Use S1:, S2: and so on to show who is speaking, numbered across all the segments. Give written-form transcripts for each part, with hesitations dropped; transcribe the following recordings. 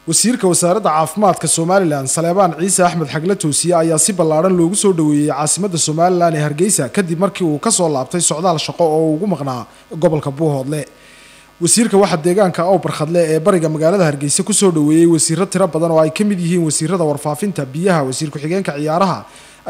S1: wasiirka wasaaradda caafimaadka Somaliland Saleebaan Ciise Axmed Xagle Toosiye ayaa si ballaaran loogu soo dhaweeyay caasimadda Somaliland ee Hargeysa kadib markii uu ka soo laabtay socdaal shaqo oo ugu maqnaa gobolka Buuhoodle. wasiirka waxa deegaanka oo barxadle ee bariga magaalada Hargeysa ku soo dhaweeyay wasiirro tiro badan oo ay ka mid yihiin wasiirada warfaafinta, biyaha, wasiir ku-xigeenka ciyaaraha,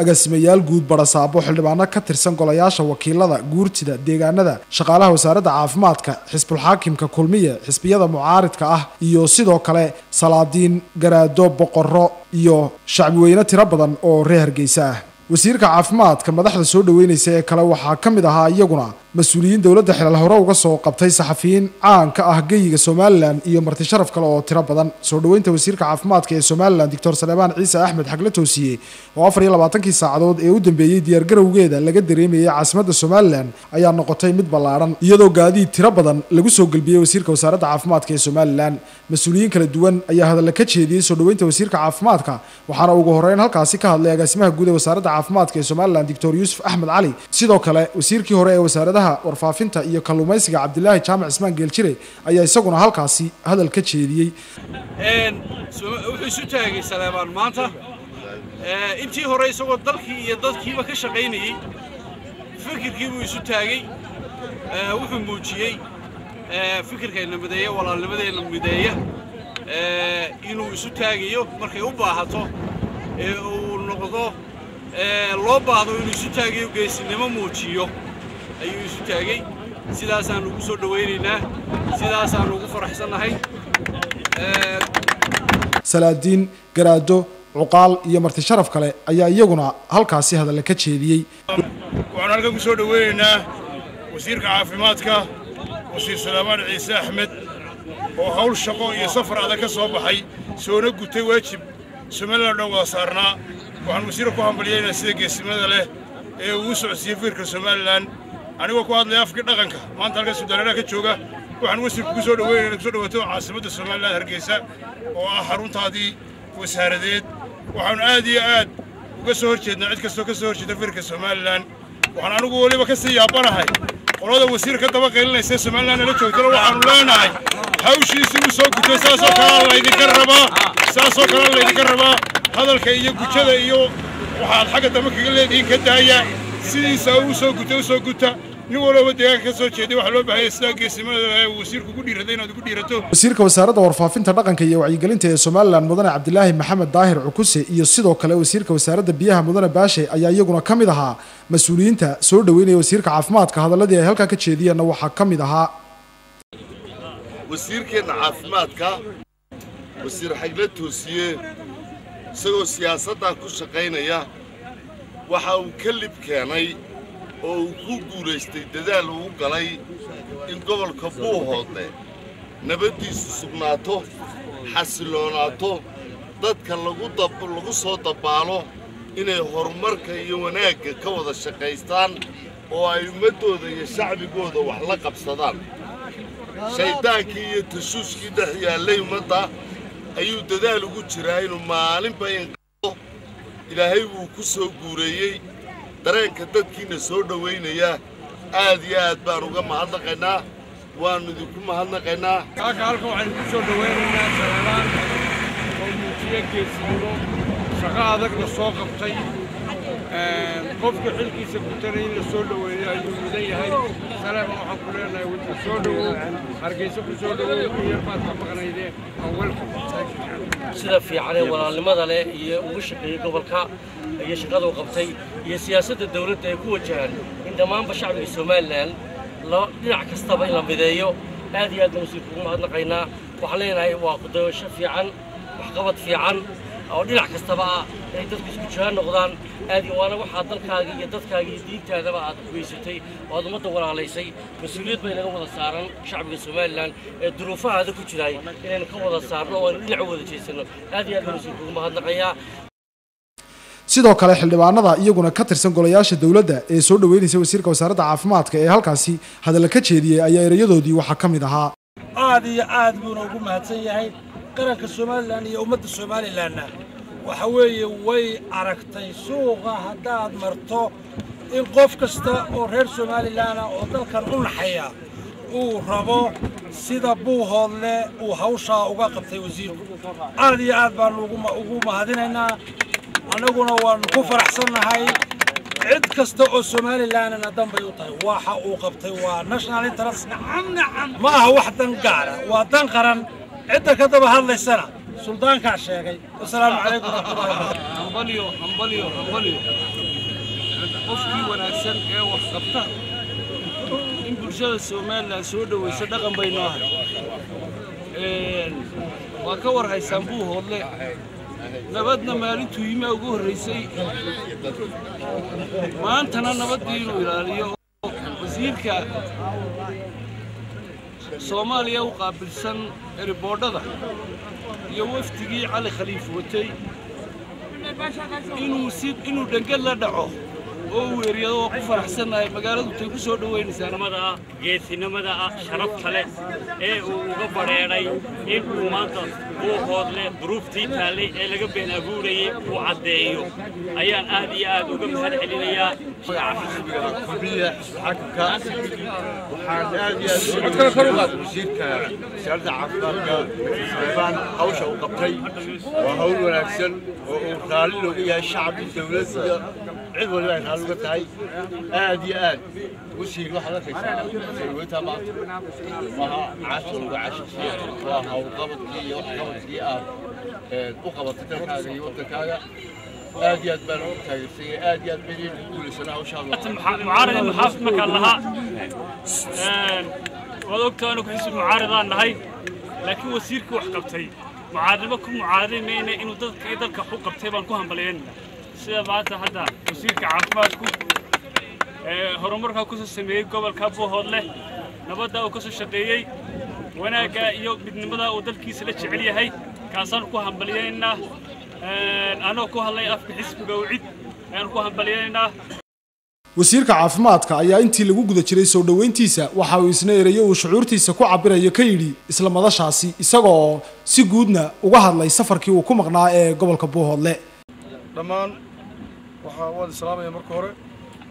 S1: agaasimayaal guud, barasaabo, xildhibaano ka tirsan golayaasha wakiilada, guurtida, deegaanada, shaqaalaha wasaaradda caafimaadka, xisbul xaakimka kulmiye, xisbiyada mucaaridka ah iyo sidoo kale salaadiin, garaado, boqorro iyo shacbi weyne tiro badan oo reer Hargeysa ah. wasiirka caafimaadka madaxda soo dhaweynaysa ee kale waxaa ka mid ahaa iyaguna mas'uuliyiin dawladda xilal hore uga soo qabtay saxafiyiin caan ka ah geyiga Somaliland iyo marti sharaf kale oo tiro badan. soo dhaweynta wasiirka caafimaadka ee Somaliland Dr. Saleebaan Ciise Axmed Xagle Toosiye oo 24 saacadood ee u dambeeyay diyaar garowgeeda laga dareemayay caasimadda Somaliland ayaa noqotay mid ballaaran iyadoo gaadiid tiro badan lagu soo galbiyay wasiirka wasaaradda caafimaadka ee Somaliland. mas'uuliyiin kala duwan ayaa hadal ka jeediyay soo dhaweynta wasiirka caafimaadka waxaana ugu horeyn halkaasi ka hadlay agaasimaha guud ee wasaaradda caafimaadka ee Somaliland Dr. Yuusuf Axmed Cali. sidoo kale wasiirkii hore ee wasaaradda warfaafinta iyo kalluumaysiga Cabdilaahi Jaamac Ismaan Geeljire ayaa isaguna halkaasi hadal ka jeediyay.
S2: wuxuu isu taagay Saleebaan maanta intii hore isagoo dalkii iyo dadkiiba ka shaqaynayay fikirkii uu isu taagay wuxuu muujiyay fikirkeena mideeya walaalnimadeena mideeya inuu isu taagayo markay u baahato uu noqdo loo baahdo inuu isu taagayo geesinimo muujiyo ayuu isu taagay. sidaasaan ugu soo dhaweynaynaa, sidaasaan ugu faraxsanahay. salaadiin, garaado, cuqaal iyo marti sharaf kale ayaa iyaguna halkaasi hadal ka jeediyay.
S3: waxaan halkan ku soo dhaweynaynaa wasiirka caafimaadka wasiir Saleebaan Ciise Axmed oo hawl shaqo iyo safar adag ka soo baxay soona gutay waajib Somaliland oo wada saarnaa. waxaan wasiirka ku hambalyeynaa sida geesimada leh ee uu socodsiiyay fikirka Somaliland anigoo ku hadlay afka dhaqanka maanta halka Suudaanada ka jooga. waxaan wasiirku ku soo dhaweynaynaa ku soo dhawaato caasimadda Somaliland Hargeysa oo ah xaruntaadii wasaaradeed. waxaan aad iyo aad uga soo horjeednaa cid kastoo ka soo horjeeda fikirka Somaliland. waxaan anigu waliba ka sii yaabanahay qolada wasiirka daba qeylinaysa Somaliland la joogtana waxaanu leenahay hawshiisii uu soo gutay saasoo kale laydinka rabaa hadalka iyo gujada iyo waxaad xagga dambe kaga leedihiin ka daaya sidiisa uu soo guta nin walba deegaanka ka soo jeeday waxa loo baahay isla geesimada wasiirku ku dhiiraday inaad ugu dhiirato.
S1: wasiirka wasaaradda warfaafinta dhaqanka iyo wacyigelinta ee Somaliland mudane Cabdilaahi Maxamed Daahir Cukuse iyo sidoo kale wasiirka wasaaradda biyaha mudane Baashe ayaa iyaguna ka mid ahaa mas'uuliyiinta soo dhaweynaya wasiirka caafimaadka. hadaladii ay halka ka jeediyeen waxaa ka mid ahaa
S4: wasiirkeena caafimaadka wasiir Xagle Toosiye isagoo siyaasadda ku shaqaynaya waxa uu ka lib keenay oo uu ku guulaystay dadaal uu galay in gobolka Buuhoodle nabadiisu sugnaato, xasiloonaato, dadka lagu soo dabaalo inay horumarka iyo wanaagga ka wada shaqaystaan oo ay ummadooda iyo shacbigooda wax la qabsadaan. shaydaankii iyo tashuushkii dhex yaallay ummadda ayuu dadaal ugu jiraa inuu maalinba inqado. ilaahay wuu ku soo guureeyey dareenka dadkiina soo dhaweynaya. aad iyo aad baan uga mahadnaqaynaa, waanu idinku mahadnaqaynaa.
S2: halkan waxaan ku soo dhaweynaynaa Saleebaan oo muujiyay geesinimo, shaqo adag la soo qabtay. qofka xilkiisa gutanay in la soo dhaweeyo ayuu mudan yahay. Saleebaan waxaan ku leenahay wada soo dhawow Hargeysa ku soo dhawow iyo baad ka maqnaydeen awalka
S5: sida fiican ee walaalnimada leh iyo ugu shaqeeyay gobolka iyo shaqada uu qabtay iyo siyaasadda dawladda ay ku wajahan in dhammaanba shacbiga Somaliland dhinac kastaba in la mideeyo. aad iyo aad baan wasiirka ugu mahadnaqaynaa. waxaan leenahay waa ku dayasho fiican, waxqabad fiican oo dhinac kastaba ah ay dadku isku jiraan noqdaan. aad iyo waana waxaa dalkaaga iyo dadkaaga iyo diintaadaba aad ku geysatay oo aad ummadda walaalaysay. mas-uuliyad bay naga wada saaran shacbiga Somaliland ee duruufahaada ku jiray inaynu ka wada saarno oo aynu dhinac wada jeesano. aad iyo aad baan wasiirka ugu mahadnaqayaa.
S1: sidoo kale xildhibaanada iyaguna ka tirsan golayaasha dawladda ee soo dhaweynaysa wasiirka wasaaradda caafimaadka ee halkaasi hadal ka jeediyay ayaa erayadoodii waxaa ka mid ahaa.
S6: aad iyo aad buu ugu mahadsan yahay qaranka Somaliland iyo ummadda Somaliland. waxa weeye way aragtay suuqa haddaad marto in qof kasta oo reer Somaliland oo dalkan u naxaya uu rabo sida Buuhoodle uu hawsha uga qabtay wasiirku aad iyo aad baan ugu mahadinaynaa anaguna waan ku faraxsanahay cid kasta oo Somaliland danbay u tahay waxa uu qabtay waa national interest ma aha wax dan gaar ah waa dan qaran cidda ka daba hadlaysana suldaanka sheegay assalaamu calaykum warahmatullahi wabarakatuh
S2: hambalyo qofkii wanaagsan ee wax qabta in bulshada Somaliland soo dhaweyso dhaqan bay noo ahay waa ka war haysaan Buuhoodle nabadna maalintuu yimi ugu horeysay maantana nabadii inuu ilaaliyo wasiirka Soomaaliya u qaabilsan riboodhada iyo waftigii Cali Khaliif watay inuu dhangal la dhaco oo weeriyado oo ku faraxsanahay magaaladu tay ku soo dhaweynaysaa
S7: geesinimada sharafta leh ee uu uga bareeray in uu maanta Buuhoodle duruuftii taalay ee laga been abuurayay uu cadeeyo ayaan aad iyo aad uga mahad celinayaa
S8: xisbiga kulmiye xisbiga waxaan aad iyo aad wasiirka wasaaradda caafimaadka Saleebaan hawsha uu qabtay waa hawl wanaagsan oo uu raali looga yahay shacabka dawladda cid walba ay raali uga tahay aad iyo aad wasiir waxa la qeexay sayidta maanta waa caashir uga caashisiya waa hawl qabadkii iyo qabadkii aad u qabatay dalkaaga iyo waddankaaga aad iyo aad baan u taageersay aad iyo aad baan u guuleysanahay hawshaada
S7: mucaarad maxaafid marka laha wadogtaanu ku xisbi mucaaradaan nahay laakiin wasiirku wax qabtay mucaaradnimo ku mucaaradimayna inuu dalka u qabtay baan ku hambalyeynaa sida maanta hadda wasiirka caafimaadku horumarka ku soo sameeyay gobolka Buuhoodle nabadda uu ka soo shaqeeyay wanaagga iyo midnimada uu dalkiisa la jecel yahay kaasaan ku hambalyeynaa anoo ku hadlay afka xisbiga wicid aan ku hambalyeynaa
S1: wasiirka caafimaadka ayaa intii lagu guda jiray soo dhaweyntiisa waxa uu isna ereyo uu shucuurtiisa ku cabirayo ka yidhi isla madashaasi isagoo si guudna uga hadlay safarkii uu ku maqnaa ee gobolka Buuhoodle
S3: dhammaan waan islaamaya marka hore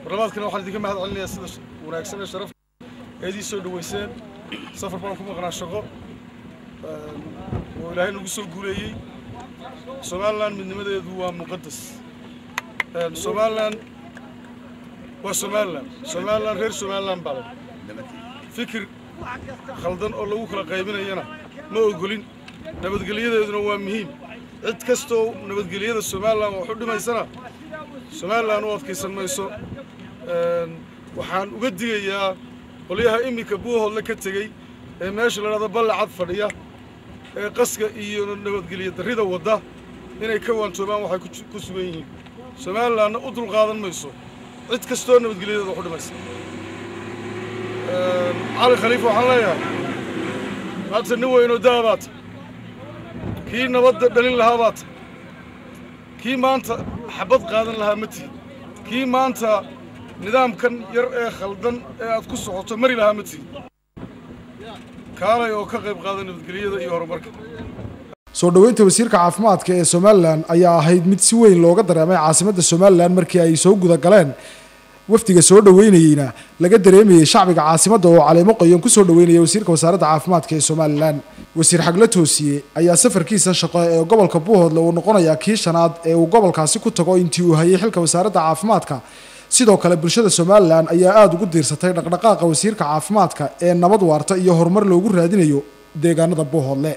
S3: barnaamijkana waxaan idinka mahad celinayaa sida wanaagsan ee sharaf eedii soo dhaweyseen safar baan ku maqnaa shaqo oo Ilaahay nagu soo guuleeyay Somaliland midnimadeedu waa muqaddas Somaliland reer Somaliland baa fikir khaldan oo lagu kala qaybinayana ma ogolin nabadgelyadeeduna waa muhiim cid kastoo nabadgelyada Somaliland wax u dhimaysana Somaliland oo adkaysan mayso waxaan uga digayaa qoliyaha imika Buuhoodle ka tagay ee meesha la yiraahdo ballacad fadhiya ee qaska iyo nabadgelyo darrida wada inay ka waantoobaan waxay ku sugan yihiin Somaliland u dul qaadan mayso cid kastoo nabadgelyadeeda wax u dhimaysa Cali Khaliif waxaan leeyahay maanta nin weyn oo daabaad kii nabadda dhalin lahaa baad kii maanta xabad qaadan lahaa ma tihi kii maanta nidaamkan yar ee khaldan ee aad ku socoto mari lahaa ma tihi kaalay oo ka qayb qaadan nabadgelyada iyo horumarka
S1: soo dhaweynta wasiirka caafimaadka ee Somaliland ayaa ahayd mid si weyn looga dareemay caasimadda Somaliland markii ay soo guda galeen wafdiga soo dhaweynayna laga dareemayay shacbiga caasimadda oo caleemo qoyan ku soo dhaweynaya wasiirka wasaaradda caafimaadka ee Somaliland wasiir Xagle Toosiye ayaa safarkiisa shaqo ee gobolka Buuhoodle uu noqonayaa kii shanaad ee uu gobolkaasi ku tago intii uu hayay xilka wasaaradda caafimaadka sidoo kale bulshada Somaliland ayaa aad ugu diirsatay dhaqdhaqaaqa wasiirka caafimaadka ee nabad waarta iyo horumar loogu raadinayo deegaanada Buuhoodle